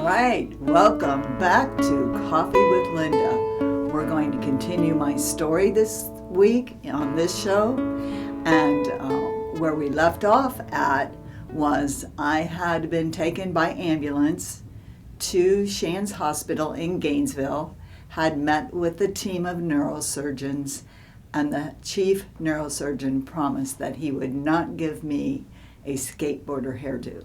right, welcome back to Coffee with Linda. We're going to continue my story this week on this show, and where we left off at was I had been taken by ambulance to Shands Hospital in Gainesville, had met with a team of neurosurgeons, and the chief neurosurgeon promised that he would not give me a skateboarder hairdo.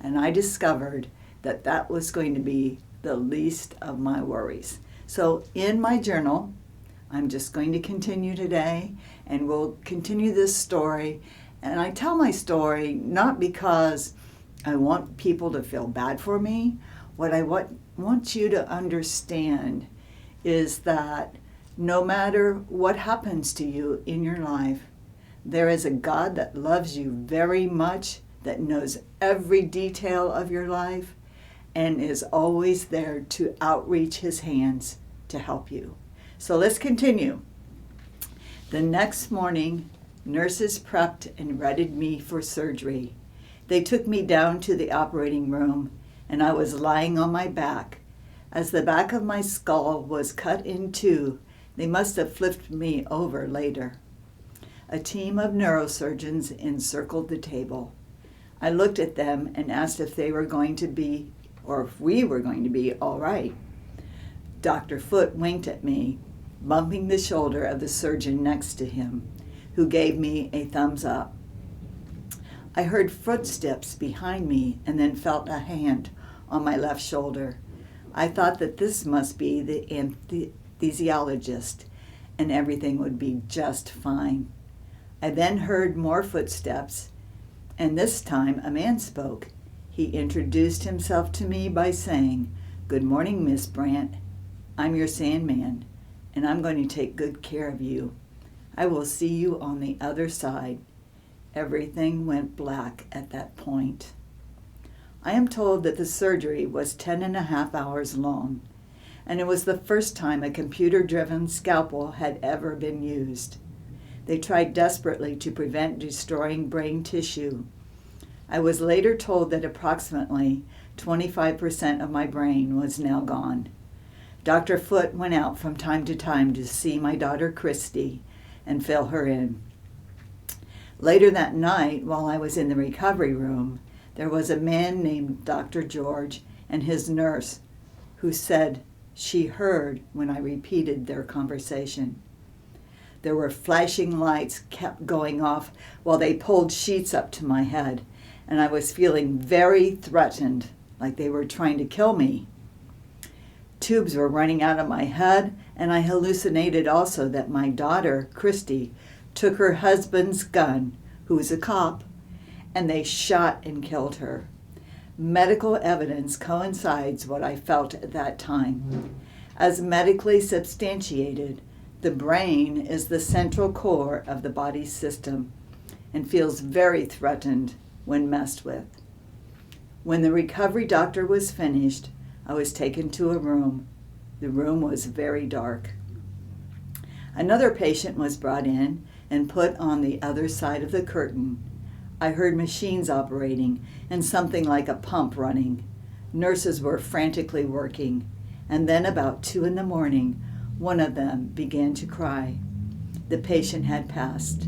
And I discovered that that was going to be the least of my worries. So in my journal, I'm just going to continue today, and we'll continue this story. And I tell my story not because I want people to feel bad for me. What I want you to understand is that no matter what happens to you in your life, there is a God that loves you very much, that knows every detail of your life, and is always there to outreach his hands to help you. So let's continue. The next morning, nurses prepped and readied me for surgery. They took me down to the operating room, and I was lying on my back. As the back of my skull was cut in two, they must have flipped me over later. A team of neurosurgeons encircled the table. I looked at them and asked if they were going to be, or if we were going to be, all right. Dr. Foote winked at me, bumping the shoulder of the surgeon next to him, who gave me a thumbs up. I heard footsteps behind me and then felt a hand on my left shoulder. I thought that this must be the anesthesiologist, and everything would be just fine. I then heard more footsteps, and this time a man spoke. He introduced himself to me by saying, "Good morning, Miss Brandt. I'm your Sandman, and I'm going to take good care of you. I will see you on the other side." Everything went black at that point. I am told that the surgery was 10.5 hours long, and it was the first time a computer-driven scalpel had ever been used. They tried desperately to prevent destroying brain tissue. I was later told that approximately 25% of my brain was now gone. Dr. Foote went out from time to time to see my daughter Christy and fill her in. Later that night, while I was in the recovery room, there was a man named Dr. George and his nurse who said she heard when I repeated their conversation. There were flashing lights kept going off while they pulled sheets up to my head, and I was feeling very threatened, like they were trying to kill me. Tubes were running out of my head, and I hallucinated also that my daughter, Christy, took her husband's gun, who was a cop, and they shot and killed her. Medical evidence coincides what I felt at that time. As medically substantiated, the brain is the central core of the body's system and feels very threatened when messed with. When the recovery doctor was finished, I was taken to a room. The room was very dark. Another patient was brought in and put on the other side of the curtain. I heard machines operating and something like a pump running. Nurses were frantically working, and then about 2 a.m, one of them began to cry. The patient had passed.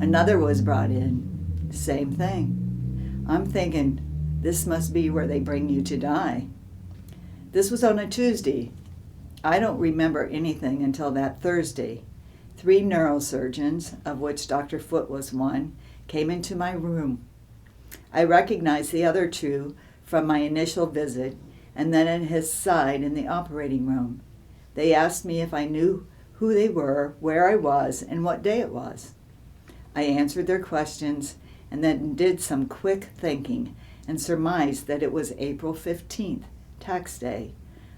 Another was brought in. Same thing. I'm thinking, this must be where they bring you to die. This was on a Tuesday. I don't remember anything until that Thursday. 3 neurosurgeons, of which Dr. Foote was one, came into my room. I recognized the other 2 from my initial visit, and then at his side in the operating room. They asked me if I knew who they were, where I was, and what day it was. I answered their questions and then did some quick thinking and surmised that it was April 15th, tax day.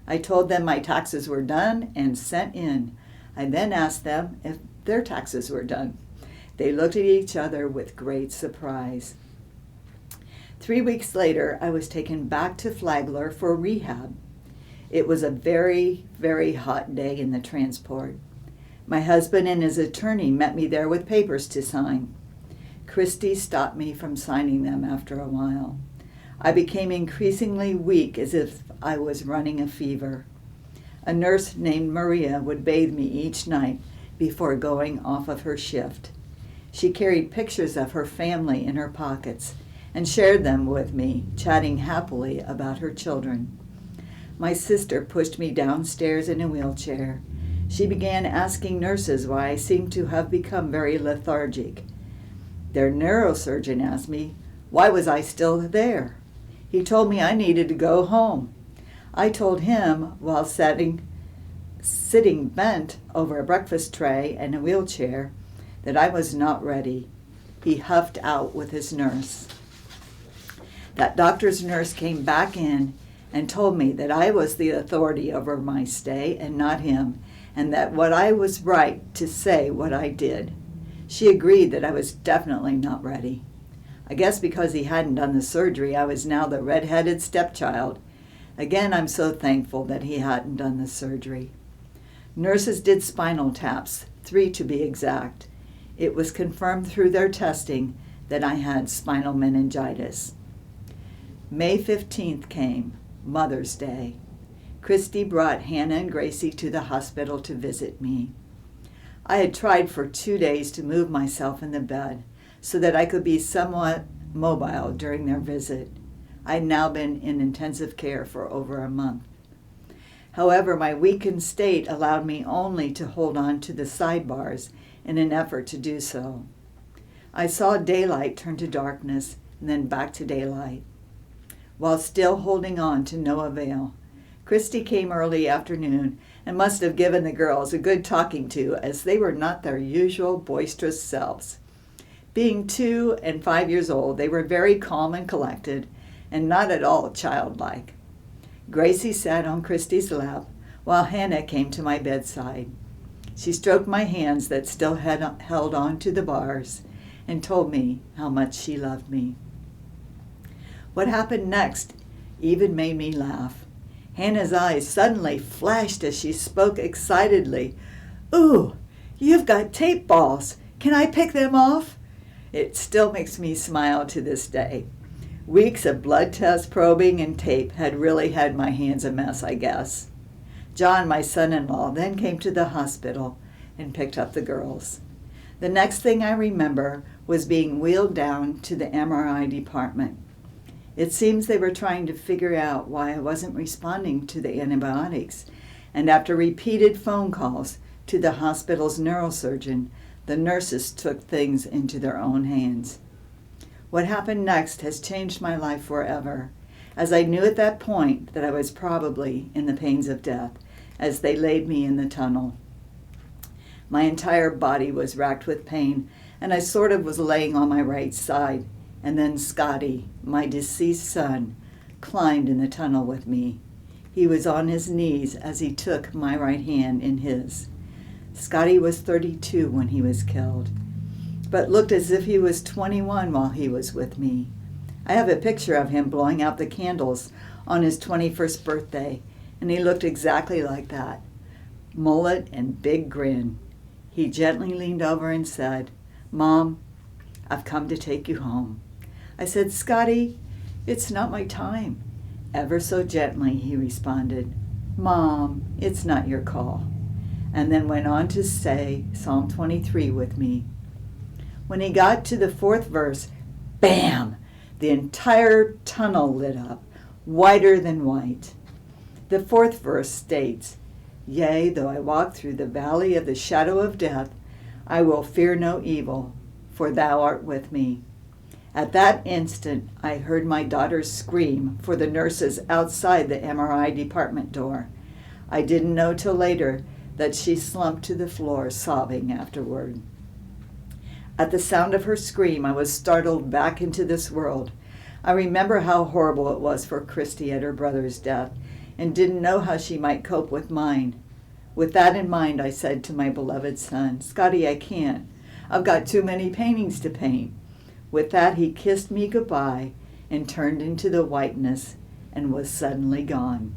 I told them my taxes were done and sent in. I then asked them if their taxes were done. They looked at each other with great surprise. 3 weeks later, I was taken back to Flagler for rehab. It was a very, very hot day in the transport. My husband and his attorney met me there with papers to sign. Christy stopped me from signing them after a while. I became increasingly weak, as if I was running a fever. A nurse named Maria would bathe me each night before going off of her shift. She carried pictures of her family in her pockets and shared them with me, chatting happily about her children. My sister pushed me downstairs in a wheelchair. She began asking nurses why I seemed to have become very lethargic. Their neurosurgeon asked me, why was I still there? He told me I needed to go home. I told him, while sitting bent over a breakfast tray and a wheelchair, that I was not ready. He huffed out with his nurse. That doctor's nurse came back in and told me that I was the authority over my stay and not him, and that what I was right to say what I did. She agreed that I was definitely not ready. I guess because he hadn't done the surgery, I was now the red-headed stepchild. Again, I'm so thankful that he hadn't done the surgery. Nurses did spinal taps, 3 to be exact. It was confirmed through their testing that I had spinal meningitis. May 15th came, Mother's Day. Christy brought Hannah and Gracie to the hospital to visit me. I had tried for 2 days to move myself in the bed so that I could be somewhat mobile during their visit. I had now been in intensive care for over a month. However, my weakened state allowed me only to hold on to the sidebars in an effort to do so. I saw daylight turn to darkness and then back to daylight. While still holding on to no avail, Christy came early afternoon and must have given the girls a good talking to, as they were not their usual boisterous selves. Being 2 and 5 years old, they were very calm and collected and not at all childlike. Gracie sat on Christy's lap while Hannah came to my bedside. She stroked my hands that still held on to the bars and told me how much she loved me. What happened next even made me laugh. Hannah's eyes suddenly flashed as she spoke excitedly. "Ooh, you've got tape balls. Can I pick them off?" It still makes me smile to this day. Weeks of blood test probing and tape had really had my hands a mess, I guess. John, my son-in-law, then came to the hospital and picked up the girls. The next thing I remember was being wheeled down to the MRI department. It seems they were trying to figure out why I wasn't responding to the antibiotics, and after repeated phone calls to the hospital's neurosurgeon, the nurses took things into their own hands. What happened next has changed my life forever, as I knew at that point that I was probably in the pains of death as they laid me in the tunnel. My entire body was racked with pain, and I sort of was laying on my right side, and then Scotty, my deceased son, climbed in the tunnel with me. He was on his knees as he took my right hand in his. Scotty was 32 when he was killed, but looked as if he was 21 while he was with me. I have a picture of him blowing out the candles on his 21st birthday, and he looked exactly like that. Mullet and big grin. He gently leaned over and said, "Mom, I've come to take you home." I said, "Scotty, it's not my time." Ever so gently he responded, "Mom, it's not your call," and then went on to say Psalm 23 with me. When he got to the 4th verse, bam! The entire tunnel lit up, whiter than white. The 4th verse states, "Yea, though I walk through the valley of the shadow of death, I will fear no evil, for thou art with me." At that instant, I heard my daughter scream for the nurses outside the MRI department door. I didn't know till later that she slumped to the floor sobbing afterward. At the sound of her scream, I was startled back into this world. I remember how horrible it was for Christy at her brother's death, and didn't know how she might cope with mine. With that in mind, I said to my beloved son, "Scotty, I can't. I've got too many paintings to paint." With that, he kissed me goodbye and turned into the whiteness and was suddenly gone.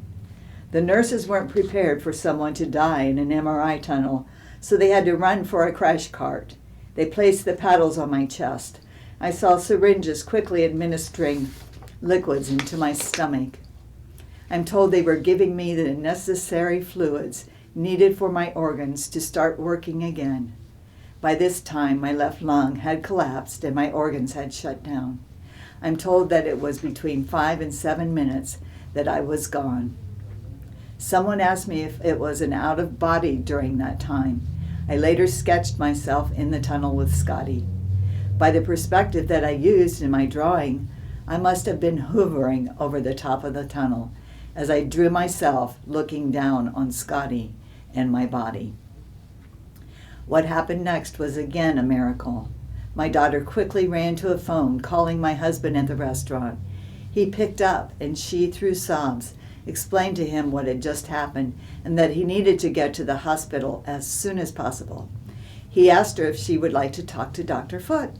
The nurses weren't prepared for someone to die in an MRI tunnel, so they had to run for a crash cart. They placed the paddles on my chest. I saw syringes quickly administering liquids into my stomach. I'm told they were giving me the necessary fluids needed for my organs to start working again. By this time, my left lung had collapsed and my organs had shut down. I'm told that it was between 5 and 7 minutes that I was gone. Someone asked me if it was an out-of-body during that time. I later sketched myself in the tunnel with Scotty. By the perspective that I used in my drawing, I must have been hovering over the top of the tunnel as I drew myself looking down on Scotty and my body. What happened next was again a miracle. My daughter quickly ran to a phone, calling my husband at the restaurant. He picked up, and she, through sobs, explained to him what had just happened and that he needed to get to the hospital as soon as possible. He asked her if she would like to talk to Dr. Foote.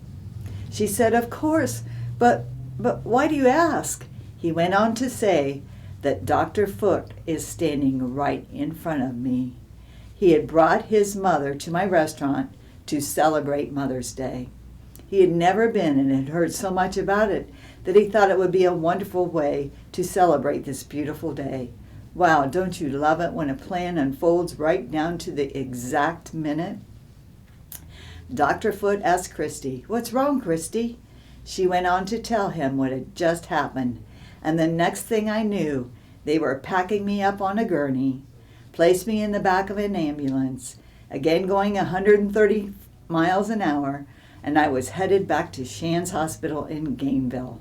She said, "Of course, but why do you ask?" He went on to say that Dr. Foote is standing right in front of me. He had brought his mother to my restaurant to celebrate Mother's Day. He had never been and had heard so much about it that he thought it would be a wonderful way to celebrate this beautiful day. Wow, don't you love it when a plan unfolds right down to the exact minute? Dr. Foote asked Christy, "What's wrong, Christy?" She went on to tell him what had just happened, and the next thing I knew, they were packing me up on a gurney, placed me in the back of an ambulance, again going 130 miles an hour, and I was headed back to Shands Hospital in Gameville.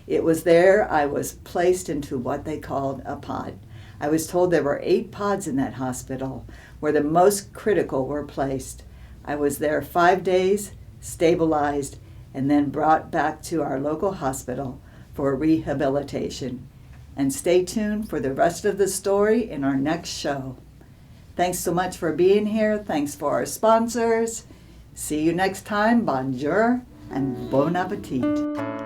It was there I was placed into what they called a pod. I was told there were 8 pods in that hospital, where the most critical were placed. I was there 5 days, stabilized, and then brought back to our local hospital for rehabilitation. And stay tuned for the rest of the story in our next show. Thanks so much for being here. Thanks for our sponsors. See you next time. Bonjour and bon appetit.